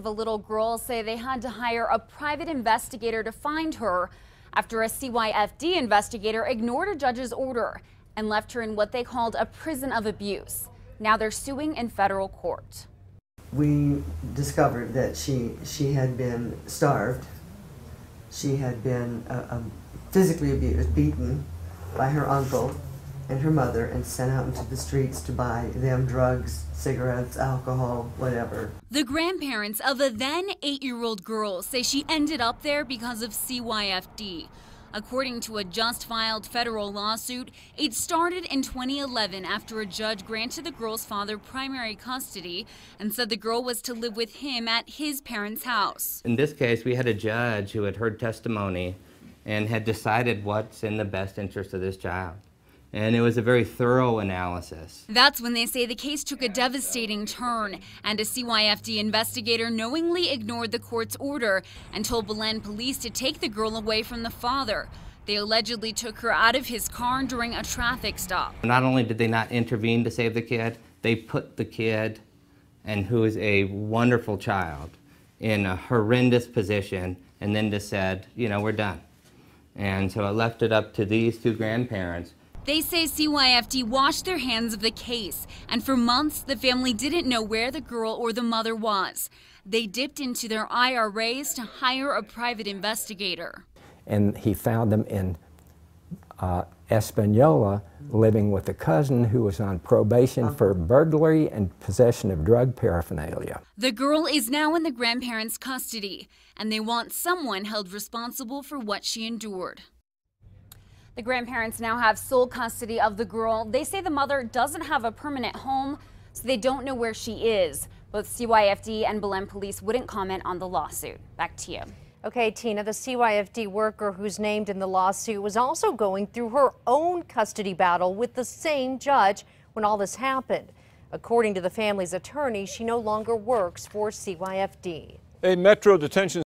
The little girls say they had to hire a private investigator to find her after a CYFD investigator ignored a judge's order and left her in what they called a prison of abuse. Now they're suing in federal court. We discovered that she had been starved. She had been physically abused, beaten by her uncle and her mother, and sent out into the streets to buy them drugs, cigarettes, alcohol, whatever. The grandparents of a then 8-year-old girl say she ended up there because of CYFD. According to a just-filed federal lawsuit, it started in 2011 after a judge granted the girl's father primary custody and said the girl was to live with him at his parents' house. In this case, we had a judge who had heard testimony and had decided what's in the best interest of this child. And it was a very thorough analysis. That's when they say the case took a devastating turn, and a CYFD investigator knowingly ignored the court's order and told Belen police to take the girl away from the father. They allegedly took her out of his car during a traffic stop. Not only did they not intervene to save the kid, they put the kid, and who is a wonderful child, in a horrendous position, and then just said, you know, we're done. And so it left it up to these two grandparents. They say CYFD washed their hands of the case, and for months the family didn't know where the girl or the mother was. They dipped into their IRAs to hire a private investigator. And he found them in Espanola, living with a cousin who was on probation for burglary and possession of drug paraphernalia. The girl is now in the grandparents' custody, and they want someone held responsible for what she endured. The grandparents now have sole custody of the girl. They say the mother doesn't have a permanent home, so they don't know where she is. Both CYFD and Belen police wouldn't comment on the lawsuit. Back to you. Okay, Tina, the CYFD worker who's named in the lawsuit was also going through her own custody battle with the same judge when all this happened. According to the family's attorney, she no longer works for CYFD. A Metro detention